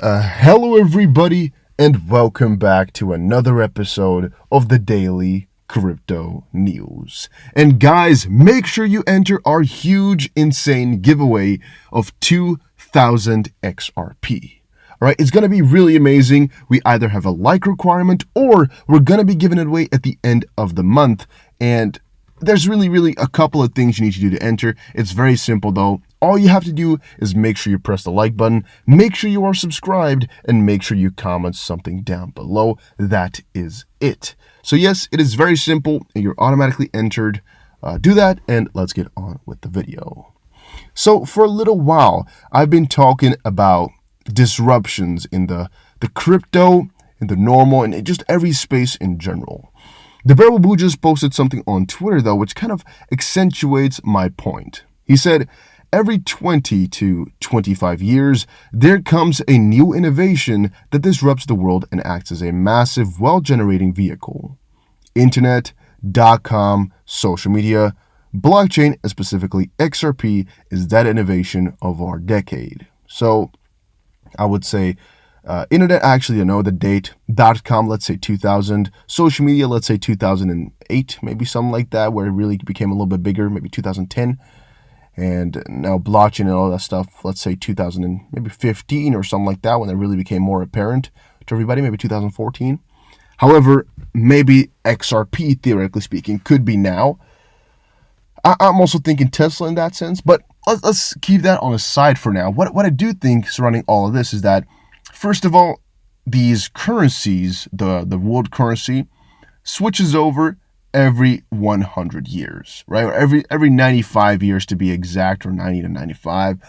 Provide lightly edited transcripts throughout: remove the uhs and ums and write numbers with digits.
Hello everybody, and welcome back to another episode of the Daily Crypto News. And guys, make sure you enter our huge, insane giveaway of 2,000 XRP. Alright, it's going to be really amazing. We either have a like requirement or we're going to be giving it away at the end of the month. And there's really a couple of things you need to do to enter. It's very simple though. All you have to do is make sure you press the like button, make sure you are subscribed, and make sure you comment something down below. That is it. So yes, it is very simple and you're automatically entered. Do that and let's get on with the video. So for a little while, I've been talking about disruptions in the crypto, in the normal, and just every space in general. The Bear Boo just posted something on Twitter though, which kind of accentuates my point. He said, every 20 to 25 years, there comes a new innovation that disrupts the world and acts as a massive wealth-generating vehicle. Internet, .com, social media, blockchain, and specifically XRP is that innovation of our decade. So I would say internet, actually, I know the date, .com, let's say 2000, social media, let's say 2008, maybe something like that, where it really became a little bit bigger, maybe 2010. And now blockchain and all that stuff, let's say 2015 or something like that, when it really became more apparent to everybody, maybe 2014. However, maybe XRP, theoretically speaking, could be now. I'm also thinking Tesla in that sense, but let's keep that on the side for now. What I do think surrounding all of this is that, first of all, these currencies, the world currency, switches over every 100 years, right? Or every 95 years to be exact, or 90 to 95.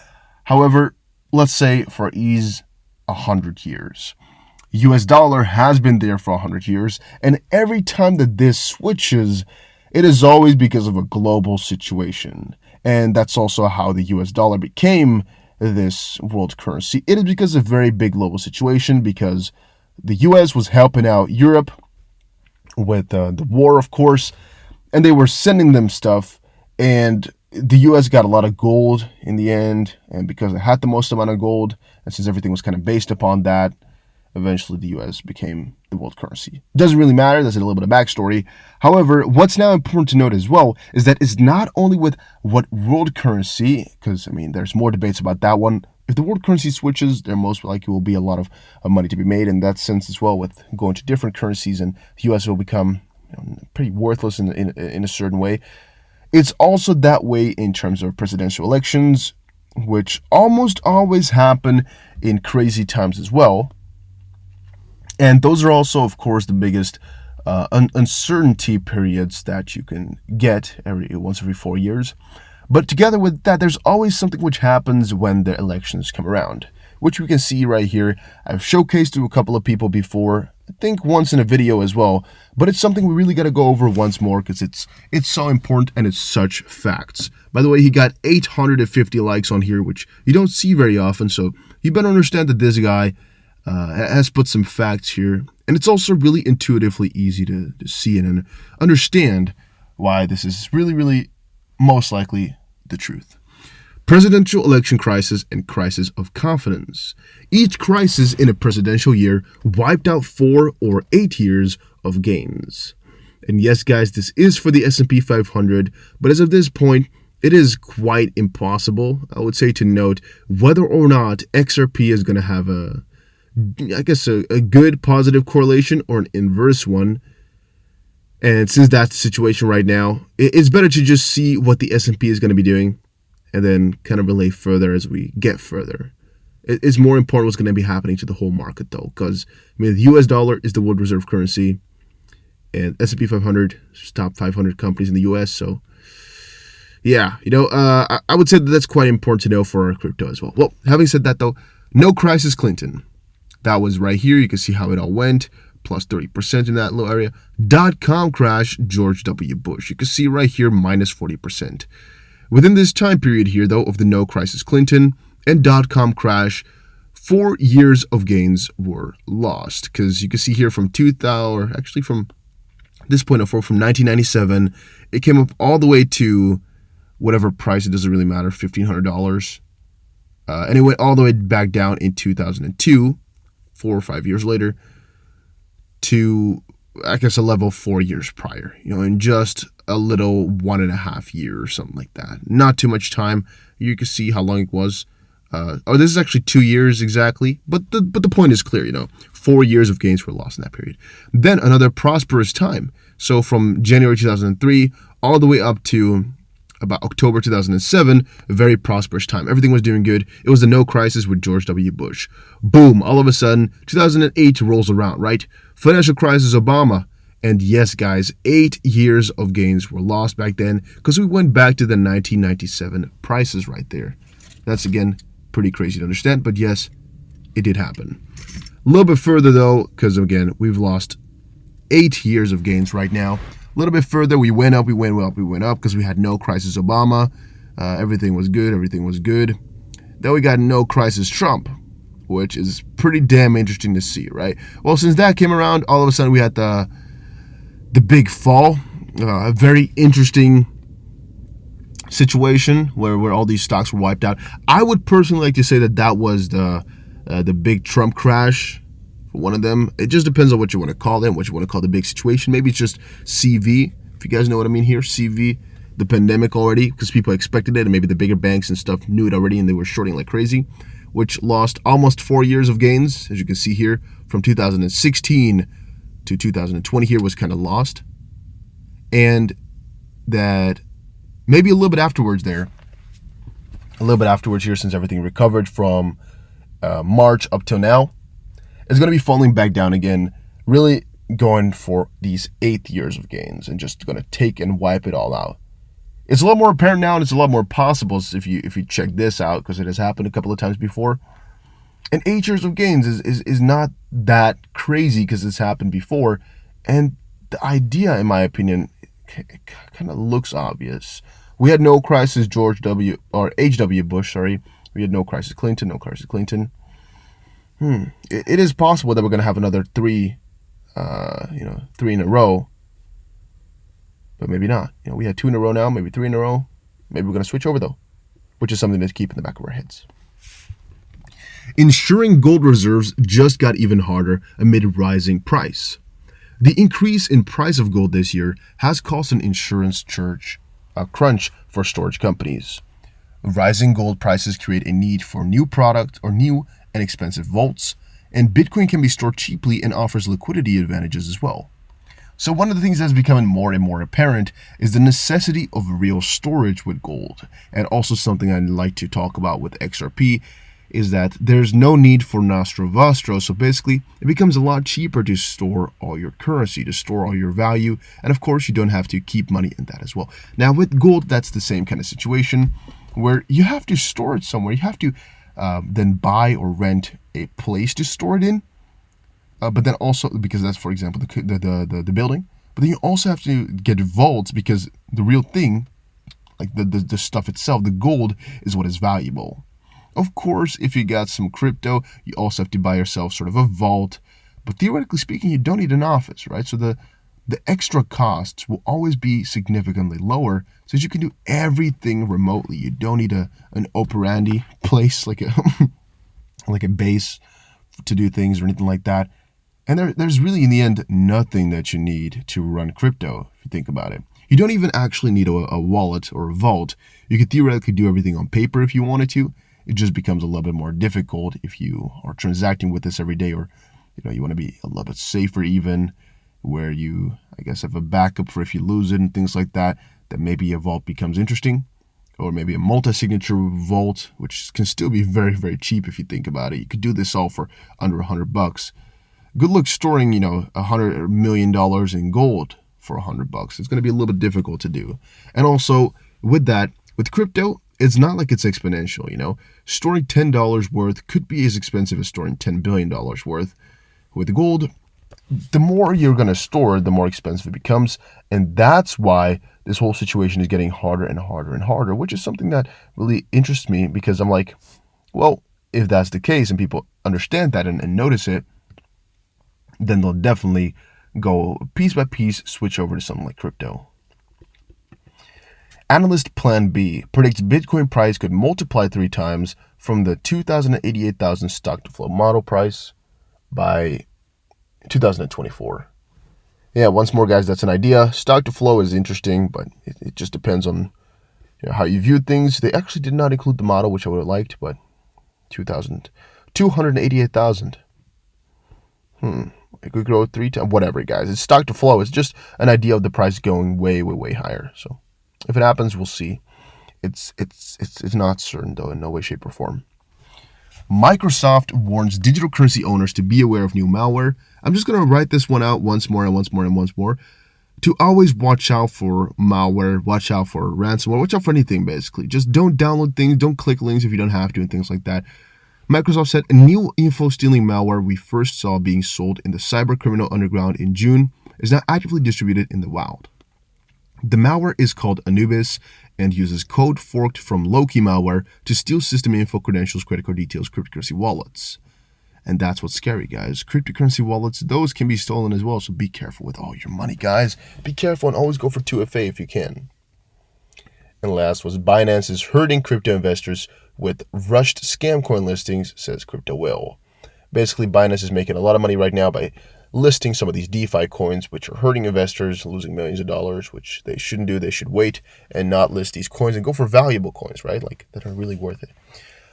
However, let's say for ease, 100 years. US dollar has been there for 100 years, and every time that this switches, it is always because of a global situation. And that's also how the US dollar became this world currency. It is because of a very big global situation, because the US was helping out Europe with the war, of course, and they were sending them stuff, and the US got a lot of gold in the end, and because it had the most amount of gold, and since everything was kind of based upon that, eventually the US became the world currency. Doesn't really matter, that's a little bit of backstory. However, what's now important to note as well is that it's not only with what world currency, because I mean there's more debates about that one. If the world currency switches, there most likely will be a lot of money to be made in that sense as well, with going to different currencies, and the US will become pretty worthless in a certain way. It's also that way in terms of presidential elections, which almost always happen in crazy times as well. And those are also, of course, the biggest uncertainty periods that you can get once every 4 years. But together with that, there's always something which happens when the elections come around, which we can see right here. I've showcased to a couple of people before, I think once in a video as well, but it's something we really got to go over once more because it's so important and it's such facts. By the way, he got 850 likes on here, which you don't see very often, so you better understand that this guy has put some facts here, and it's also really intuitively easy to see and understand why this is really most likely the truth. Presidential election crisis and crisis of confidence. Each crisis in a presidential year wiped out 4 or 8 years of gains. And yes, guys, this is for the S&P 500, but as of this point, it is quite impossible, I would say, to note whether or not XRP is going to have a good positive correlation or an inverse one. And since that's the situation right now, it's better to just see what the S&P is going to be doing and then kind of relay further as we get further. It's more important what's going to be happening to the whole market though, because I mean the US dollar is the world reserve currency, and S&P 500 is top 500 companies in the US. So yeah, I would say that's quite important to know for our crypto as well. Well, having said that though, no crisis Clinton. That was right here. You can see how it all went. Plus 30% in that low area. .com crash, George W. Bush. You can see right here, minus 40%. Within this time period here, though, of the no crisis Clinton and .com crash, 4 years of gains were lost. Because you can see here from 2000, or actually from this point of from 1997, it came up all the way to whatever price, it doesn't really matter, $1,500. And it went all the way back down in 2002. 4 or 5 years later to, I guess, a level 4 years prior, in just a little 1.5 years or something like that. Not too much time. You can see how long it was. This is actually 2 years exactly, but the point is clear, 4 years of gains were lost in that period. Then another prosperous time. So from January 2003 all the way up to about October 2007, a very prosperous time. Everything was doing good. It was the no crisis with George W. Bush. Boom, all of a sudden, 2008 rolls around, right? Financial crisis, Obama. And yes, guys, 8 years of gains were lost back then because we went back to the 1997 prices right there. That's, again, pretty crazy to understand, but yes, it did happen. A little bit further, though, because, again, we've lost 8 years of gains right now. A little bit further, we went up because we had no crisis Obama. Everything was good. Then we got no crisis Trump, which is pretty damn interesting to see, right? Well, since that came around, all of a sudden we had the big fall. A very interesting situation where all these stocks were wiped out. I would personally like to say that was the big Trump crash. One of them. It just depends on what you want to call them, what you want to call the big situation. Maybe it's just CV, if you guys know what I mean here. CV, the pandemic already, because people expected it, and maybe the bigger banks and stuff knew it already, and they were shorting like crazy, which lost almost 4 years of gains, as you can see here, from 2016 to 2020 here was kind of lost. And that maybe a little bit afterwards here, since everything recovered from March up till now, it's going to be falling back down again, really going for these 8 years of gains and just going to take and wipe it all out. It's a lot more apparent now, and it's a lot more possible if you check this out, because it has happened a couple of times before. And 8 years of gains is not that crazy because it's happened before. And the idea, in my opinion, kind of looks obvious. We had no crisis H.W. Bush, We had no crisis Clinton, It is possible that we're going to have another three in a row, but maybe not. We had 2 in a row now, maybe 3 in a row. Maybe we're going to switch over, though, which is something to keep in the back of our heads. Ensuring gold reserves just got even harder amid rising price. The increase in price of gold this year has caused an insurance crunch for storage companies. Rising gold prices create a need for new product or new and expensive vaults, and Bitcoin can be stored cheaply and offers liquidity advantages as well. So one of the things that's becoming more and more apparent is the necessity of real storage with gold. And also something I'd like to talk about with XRP is that there's no need for Nostro Vostro. So basically, it becomes a lot cheaper to store all your currency, to store all your value. And of course, you don't have to keep money in that as well. Now with gold, that's the same kind of situation where you have to store it somewhere. You have to then buy or rent a place to store it in, but then also, because that's, for example, the building, but then you also have to get vaults, because the real thing, like the stuff itself, the gold, is what is valuable. Of course, if you got some crypto, you also have to buy yourself sort of a vault, but theoretically speaking, you don't need an office, right? So the extra costs will always be significantly lower, since you can do everything remotely. You don't need an operandi place, like a base to do things or anything like that. And there's really, in the end, nothing that you need to run crypto, if you think about it. You don't even actually need a wallet or a vault. You could theoretically do everything on paper if you wanted to. It just becomes a little bit more difficult if you are transacting with this every day, or you want to be a little bit safer, even where you, I guess, have a backup for if you lose it and things like that. That maybe a vault becomes interesting, or maybe a multi-signature vault, which can still be very, very cheap if you think about it. You could do this all for under $100. Good luck storing, $100 million in gold for $100. It's going to be a little bit difficult to do. And also with crypto, it's not like it's exponential. Storing $10 worth could be as expensive as storing $10 billion worth. With gold, the more you're going to store, the more expensive it becomes. And that's why this whole situation is getting harder and harder and harder, which is something that really interests me, because I'm like, well, if that's the case and people understand that and notice it, then they'll definitely go piece by piece, switch over to something like crypto. Analyst Plan B predicts Bitcoin price could multiply 3 times from the 288,000 stock to flow model price by 2024. Yeah, once more, guys, that's an idea. Stock to flow is interesting, but it just depends on how you view things. They actually did not include the model, which I would have liked, but 288,000. It could grow 3 times. Whatever, guys. It's stock to flow. It's just an idea of the price going way, way, way higher. So if it happens, we'll see. It's not certain, though, in no way, shape, or form. Microsoft warns digital currency owners to be aware of new malware. I'm just going to write this one out once more and once more and once more. To always watch out for malware, watch out for ransomware, watch out for anything, basically. Just don't download things, don't click links if you don't have to, and things like that. Microsoft said a new info-stealing malware we first saw being sold in the cybercriminal underground in June is now actively distributed in the wild. The malware is called Anubis and uses code forked from Loki malware to steal system info, credentials, credit card details, cryptocurrency wallets. And that's what's scary, guys. Cryptocurrency wallets, those can be stolen as well, so be careful with all your money, guys. Be careful and always go for 2FA if you can. And last was Binance is hurting crypto investors with rushed scam coin listings, says Crypto Will. Basically, Binance is making a lot of money right now by listing some of these DeFi coins, which are hurting investors, losing millions of dollars, which they shouldn't do. They should wait and not list these coins and go for valuable coins, right? Like, that are really worth it.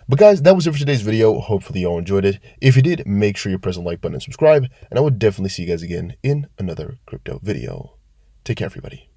But guys, that was it for today's video. Hopefully you all enjoyed it. If you did, make sure you press the like button and subscribe. And I would definitely see you guys again in another crypto video. Take care, everybody.